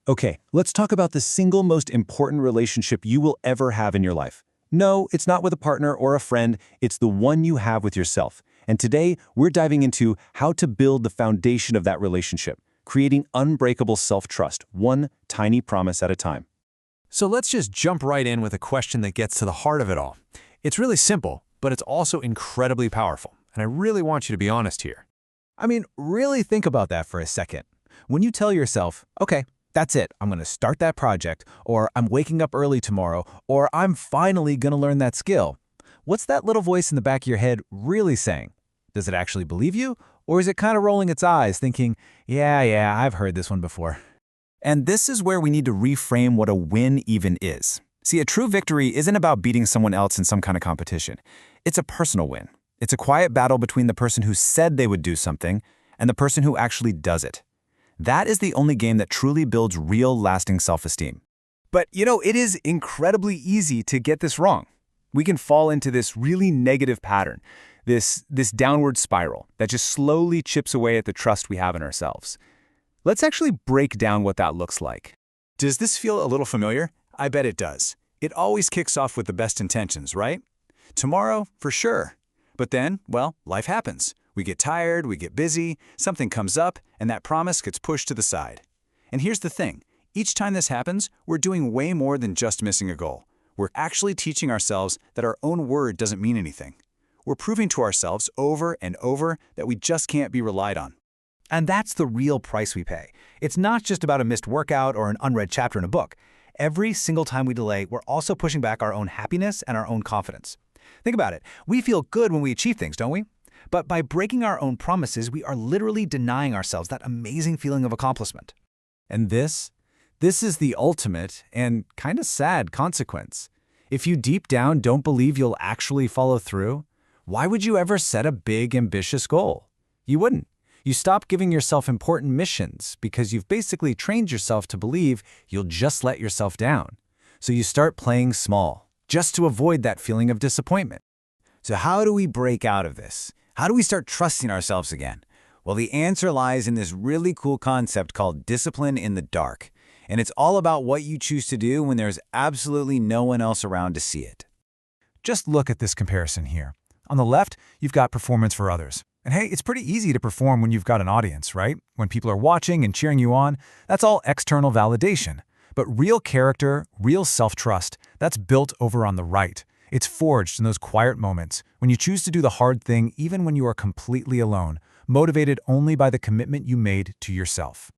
Okay, let's talk about the single most important relationship you will ever have in your life. No, it's not with a partner or a friend, it's the one you have with yourself. And today, we're diving into how to build the foundation of that relationship, creating unbreakable self-trust, one tiny promise at a time. So let's just jump right in with a question that gets to the heart of it all. It's really simple, but it's also incredibly powerful. And I really want you to be honest here. I mean, really think about that for a second. When you tell yourself, okay, that's it, I'm going to start that project, or I'm waking up early tomorrow, or I'm finally going to learn that skill, what's that little voice in the back of your head really saying? Does it actually believe you? Or is it kind of rolling its eyes, thinking, yeah, I've heard this one before? And this is where we need to reframe what a win even is. See, a true victory isn't about beating someone else in some kind of competition. It's a personal win. It's a quiet battle between the person who said they would do something and the person who actually does it. That is the only game that truly builds real, lasting self-esteem. But, it is incredibly easy to get this wrong. We can fall into this really negative pattern, this downward spiral that just slowly chips away at the trust we have in ourselves. Let's actually break down what that looks like. Does this feel a little familiar? I bet it does. It always kicks off with the best intentions, right? Tomorrow, for sure. But then, life happens. We get tired, we get busy, something comes up, and that promise gets pushed to the side. And here's the thing. Each time this happens, we're doing way more than just missing a goal. We're actually teaching ourselves that our own word doesn't mean anything. We're proving to ourselves over and over that we just can't be relied on. And that's the real price we pay. It's not just about a missed workout or an unread chapter in a book. Every single time we delay, we're also pushing back our own happiness and our own confidence. Think about it. We feel good when we achieve things, don't we? But by breaking our own promises, we are literally denying ourselves that amazing feeling of accomplishment. And this is the ultimate and kind of sad consequence. If you deep down don't believe you'll actually follow through, why would you ever set a big, ambitious goal? You wouldn't. You stop giving yourself important missions because you've basically trained yourself to believe you'll just let yourself down. So you start playing small, just to avoid that feeling of disappointment. So how do we break out of this? How do we start trusting ourselves again? Well, the answer lies in this really cool concept called discipline in the dark. And it's all about what you choose to do when there's absolutely no one else around to see it. Just look at this comparison here. On the left, you've got performance for others. And hey, it's pretty easy to perform when you've got an audience, right? When people are watching and cheering you on, that's all external validation. But real character, real self-trust, that's built over on the right. It's forged in those quiet moments, when you choose to do the hard thing even when you are completely alone, motivated only by the commitment you made to yourself.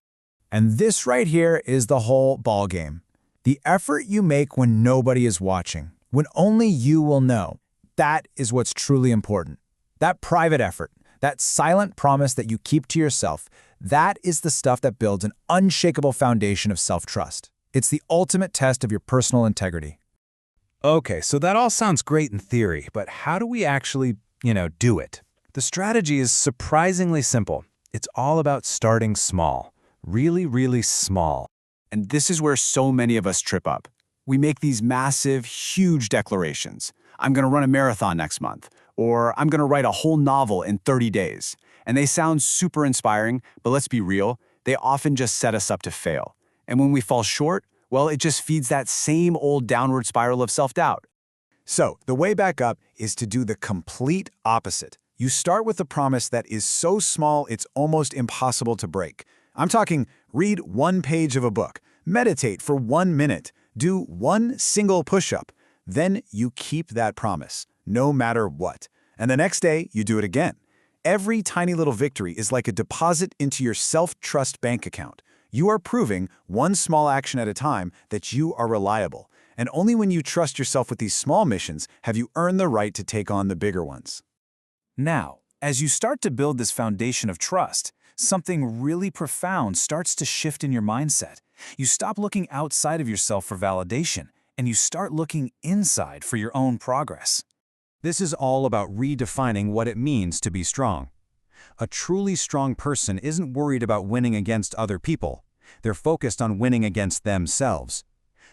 And this right here is the whole ballgame. The effort you make when nobody is watching, when only you will know, that is what's truly important. That private effort, that silent promise that you keep to yourself, that is the stuff that builds an unshakable foundation of self-trust. It's the ultimate test of your personal integrity. Okay, so that all sounds great in theory, but how do we actually, do it? The strategy is surprisingly simple. It's all about starting small, really, really small. And this is where so many of us trip up. We make these massive, huge declarations. I'm going to run a marathon next month, or I'm going to write a whole novel in 30 days. And they sound super inspiring, but let's be real, they often just set us up to fail. And when we fall short, it just feeds that same old downward spiral of self-doubt. So, the way back up is to do the complete opposite. You start with a promise that is so small it's almost impossible to break. I'm talking read one page of a book, meditate for 1 minute, do one single push-up. Then you keep that promise, no matter what. And the next day, you do it again. Every tiny little victory is like a deposit into your self-trust bank account. You are proving, one small action at a time, that you are reliable. And only when you trust yourself with these small missions have you earned the right to take on the bigger ones. Now, as you start to build this foundation of trust, something really profound starts to shift in your mindset. You stop looking outside of yourself for validation, and you start looking inside for your own progress. This is all about redefining what it means to be strong. A truly strong person isn't worried about winning against other people. They're focused on winning against themselves.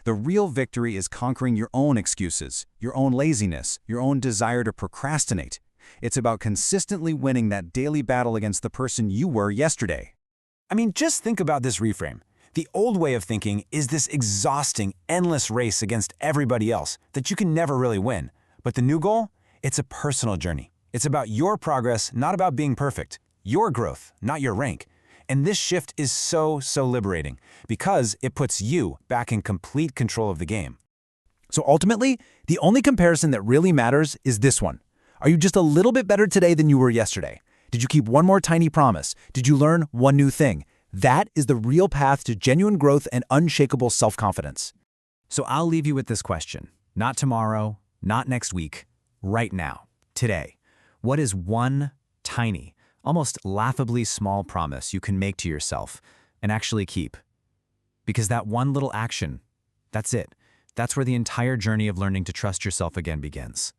The real victory is conquering your own excuses, your own laziness, your own desire to procrastinate. It's about consistently winning that daily battle against the person you were yesterday. I mean, just think about this reframe. The old way of thinking is this exhausting, endless race against everybody else that you can never really win. But the new goal? It's a personal journey. It's about your progress, not about being perfect. Your growth, not your rank. And this shift is so liberating because it puts you back in complete control of the game. So ultimately, the only comparison that really matters is this one. Are you just a little bit better today than you were yesterday? Did you keep one more tiny promise? Did you learn one new thing? That is the real path to genuine growth and unshakable self-confidence. So I'll leave you with this question. Not tomorrow, not next week, right now, today. What is one tiny, almost laughably small promise you can make to yourself and actually keep? Because that one little action, that's it. That's where the entire journey of learning to trust yourself again begins.